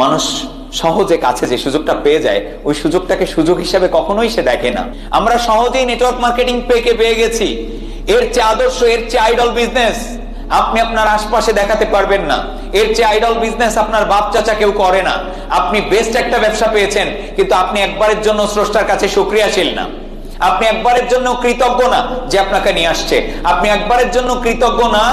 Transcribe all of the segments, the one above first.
মানুষ সহজে কাছে যে সুযোগটা পেয়ে যায় ওই সুযোগটাকে সুযোগ হিসেবে কখনোই সে দেখে না। আমরা সহজেই নেটওয়ার্ক মার্কেটিং পেয়ে গেছি। এর চেয়ে আদর্শ, এর চেয়ে আইডল বিজনেস আপনি আপনার আশপাশে দেখাতে পারবেন না। এর চেয়ে আইডল বিজনেস আপনার বাপ চাচা কেউ করে না। আপনি বেস্ট একটা ব্যবসা পেয়েছেন, কিন্তু আপনি একবারের জন্য স্রষ্টার কাছে শুকরিয়াশীল না। আপনি একবারের জন্য কৃতজ্ঞ না যে আপনাকে নিয়ে আসছে। আপনি একবারের জন্য কৃতজ্ঞ না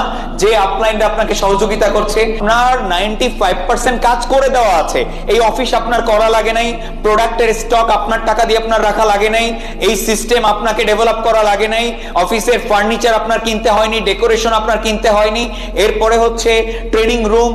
যে আপলাইনটা আপনাকে সহযোগিতা করছে। আপনার 95% কাজ করে দেওয়া আছে। এই অফিস আপনার করা লাগে নাই, প্রোডাক্টের স্টক আপনার টাকা দিয়ে আপনার রাখা লাগে নাই, এই সিস্টেম আপনাকে ডেভেলপ করা লাগে নাই, অফিসের ফার্নিচার আপনার কিনতে হয়নি, ডেকোরেশন আপনার কিনতে হয়নি। এরপরে হচ্ছে ট্রেনিং রুম,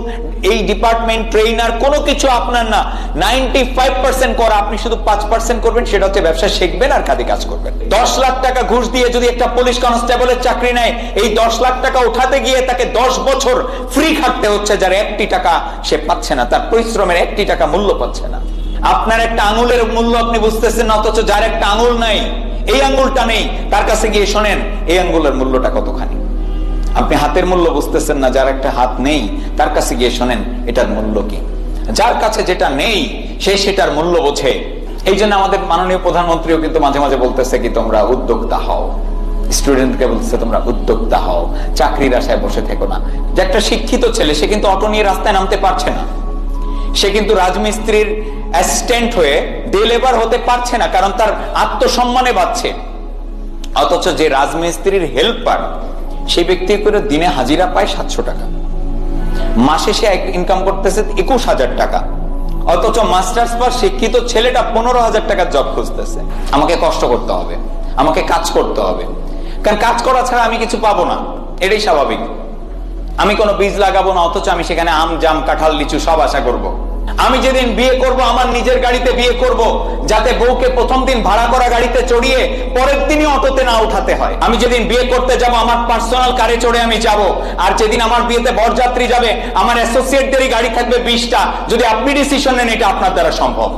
এই ডিপার্টমেন্ট, ট্রেনার, কোনো কিছু আপনার না। 95% করা, আপনি শুধু 5% করবেন, সেটা হচ্ছে ব্যবসা শিখবেন আর কাজে কাজ করবেন। 10 লাখ টাকা ঘুষ দিয়ে যদি একটা পুলিশ কনস্টেবলের চাকরি নেয়, এই 10 লাখ টাকা উঠাতে গিয়ে তাকে 10 বছর ফ্রি খাটতে হচ্ছে, যার 1টি টাকা সে পাচ্ছে না, তার পরিশ্রমের 1টি টাকা মূল্য পাচ্ছে না। আপনার একটা আঙুলের মূল্য আপনি বুঝতেছেন না, অথচ যার একটা আঙুল নাই, এই আঙুলটা নেই, তার কাছে গিয়ে শোনেন এই আঙুলের মূল্যটা কতখানি। আপনি হাতের মূল্য বুঝতেছেন না, যার একটা হাত নেই তার কাছে গিয়ে শোনেন এটার মূল্য কি। যার কাছে যেটা নেই সে সেটার মূল্য বোঝে। এই জন্য আমাদের মাননীয় প্রধানমন্ত্রীও কিন্তু মাঝে মাঝে বলতেছে কি তোমরা উদ্যোক্তা হও, স্টুডেন্টকে বলতেছে তোমরা উদ্যোক্তা হও, চাকরির আশায় বসে থেকো না। যে একটা শিক্ষিত ছেলে, সে কিন্তু অটো নিয়ে রাস্তায় নামতে পারছে না, সে কিন্তু রাজমিস্ত্রির অ্যাসিস্ট্যান্ট হয়ে ডে লেবার হতে পারছে না, কারণ তার আত্মসম্মানে বাঁচছে। অথচ যে রাজমিস্ত্রির হেল্পার, সেই ব্যক্তি করে দিনে হাজিরা পায় 700 টাকা, মাসে সে ইনকাম করতেছে 21,000 টাকা। অথচ মাস্টার্স পাস শিক্ষিত ছেলেটা 15,000 টাকার জব খুঁজতেছে। আমাকে কষ্ট করতে হবে, আমাকে কাজ করতে হবে, কারণ কাজ করা ছাড়া আমি কিছু পাবো না, এটাই স্বাভাবিক। আমি কোনো বীজ লাগাবো না, অথচ আমি সেখানে আম, জাম, কাঁঠাল, লিচু সব আশা করব। আমি যেদিন বিয়ে করব আমার নিজের গাড়িতে বিয়ে করব, যাতে বউকে প্রথম দিন ভাড়া করা গাড়িতে চড়িয়ে পরের দিনই অটোতে না উঠাতে হয়। আমি যেদিন বিয়ে করতে যাব আমার পার্সোনাল কারে চড়ে আমি যাব, আর যেদিন আমার বিয়েতে বরযাত্রী যাবে আমার অ্যাসোসিয়েটদেরই গাড়ি থাকবে 20টা। যদি আপনি ডিসিশন নেন, এটা আপনার দ্বারা সম্ভব।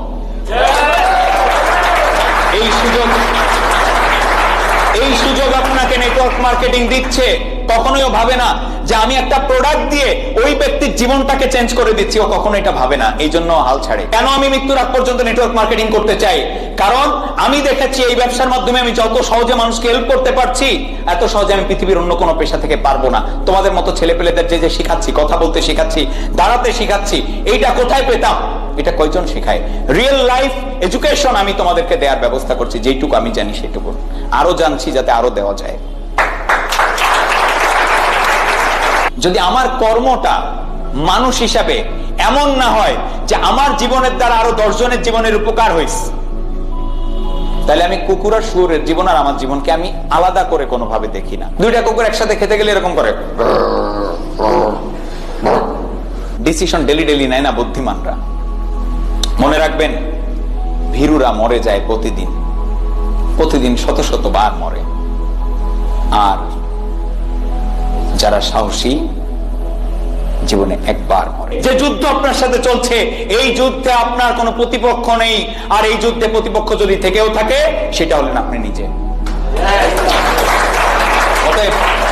এই সুযোগ আপনাকে নেটওয়ার্ক মার্কেটিং দিচ্ছে। কখনোই ভাবে না যে আমি একটা প্রোডাক্ট দিয়ে ওই ব্যক্তির জীবনটাকে চেঞ্জ করে দিচ্ছি, ও কখনো এটা ভাবে না। এই জন্য হাল ছাড়ে। কেন আমি মৃত্যুর আগ পর্যন্ত নেটওয়ার্ক মার্কেটিং করতে চাই? কারণ আমি দেখেছি এই ব্যবসার মাধ্যমে আমি যত সহজে মানুষকে হেল্প করতে পারছি, এত সহজে আমি পৃথিবীর অন্য কোনো পেশা থেকে পারবো না। তোমাদের মতো ছেলেপেলেদের যে শিখাচ্ছি, কথা বলতে শিখাচ্ছি, দাঁড়াতে শিখাচ্ছি, এইটা কোথায় পেতাম? এটা কয়জন শেখায়? রিয়েল লাইফ এডুকেশন আমি তোমাদেরকে দেওয়ার ব্যবস্থা করছি, যেটুকু আমি জানি সেটুকু। আরো জানছি যাতে আরো দেওয়া যায়। যদি আমার কর্মটা মানুষ হিসাবে এমন না হয় যে আমার জীবনের দ্বারা আরো 10 জনের জীবনের উপকার হয়েছে, তাহলে আমি কুকুর আর শুয়োরের জীবন আর আমার জীবনকে আমি আলাদা করে কোনোভাবে দেখি না। 2টা কুকুর একসাথে খেতে গেলে এরকম করে, ডিসিশন ডেলি ডেলি নেয় না বুদ্ধিমানরা। মনে রাখবেন, ভীরুরা মরে যায় প্রতিদিন, প্রতিদিন শত শত বার মরে। আর যারা সাহসী জীবনে একবার মরে। যে যুদ্ধ আপনার সাথে চলছে, এই যুদ্ধে আপনার কোনো প্রতিপক্ষ নেই, আর এই যুদ্ধে প্রতিপক্ষ যদি থেকেও থাকে সেটা হলেন আপনি নিজে।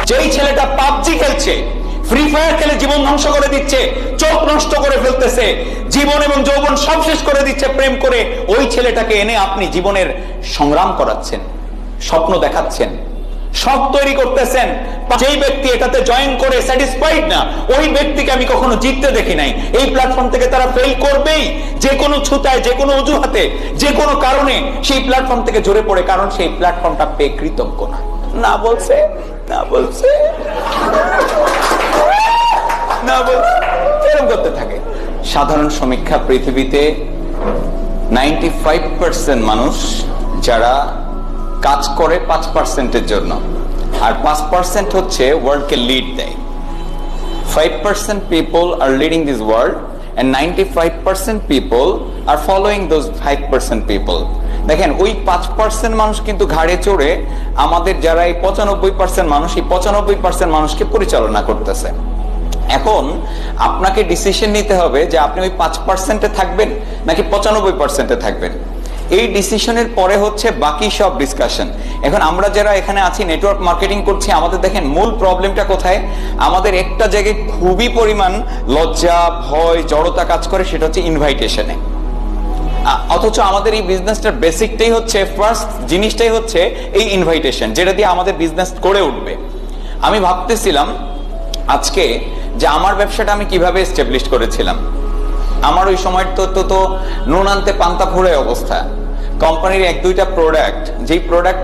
যেই ছেলেটা পাবজি খেলছে, ফ্রি ফায়ার খেলে জীবন ধ্বংস করে দিচ্ছে, চোখ নষ্ট করে ফেলতেছে, জীবন এবং যৌবন সব শেষ করে দিচ্ছে প্রেম করে, ওই ছেলেটাকে এনে আপনি জীবনের সংগ্রাম করাচ্ছেন, স্বপ্ন দেখাচ্ছেন, সব তৈরি করতেছেন। যেই ব্যক্তি এটাতে জয়েন করে স্যাটিসফাইড না, ওই ব্যক্তিকে আমি কখনো জিততে দেখি নাই। এই প্ল্যাটফর্ম থেকে তারা ফেল করবেই, যে কোনো ছুতায়, যে কোনো অজুহাতে, যে কোনো কারণে সেই প্ল্যাটফর্ম থেকে ঝরে পড়ে, কারণ সেই প্ল্যাটফর্মটা পেয়ে কৃতজ্ঞ না। না বলছে, না বলছে, না বলছে, এরকম করতে থাকে। সাধারণ সমীক্ষা, পৃথিবীতে 95% মানুষ যারা কাজ করে 5%-এর জন্য, আর 5% হচ্ছে ওয়ার্ল্ডকে লিড দেয়। 5% people are leading this world and 95% people are following those 5% people. দেখেন, ওই 5% মানুষ কিন্তু ঘাড়ে চড়ে আমাদের যারা এই 95% মানুষ, এই 95% মানুষকে পরিচালনা করতেছে। এখন আপনাকে ডিসিশন নিতে হবে যে আপনি ওই 5%-এ থাকবেন নাকি 95%-এ থাকবেন। এই ডিসিশনের পরে হচ্ছে বাকি সব ডিসকাশন। এখন আমরা যারা এখানে আছি নেটওয়ার্ক মার্কেটিং করছি, আমাদের দেখেন মূল প্রবলেমটা কোথায়। আমাদের একটা জায়গায় খুবই পরিমাণ লজ্জা, ভয়, জড়তা কাজ করে, সেটা হচ্ছে ইনভাইটেশনে। অথচ আমাদের এই বিজনেসটার বেসিকটাই হচ্ছে, ফার্স্ট জিনিসটাই হচ্ছে এই ইনভাইটেশন, যেটা দিয়ে আমাদের বিজনেস করে উঠবে। আমি ভাবতেছিলাম আজকে যে আমার ব্যবসাটা আমি কিভাবে এস্টাবলিশ করেছিলাম। আমার ওই সময় তো নুন আনতে পান্তা ফুরায় অবস্থা। কোম্পানির 1-2টা প্রোডাক্ট, যেই প্রোডাক্ট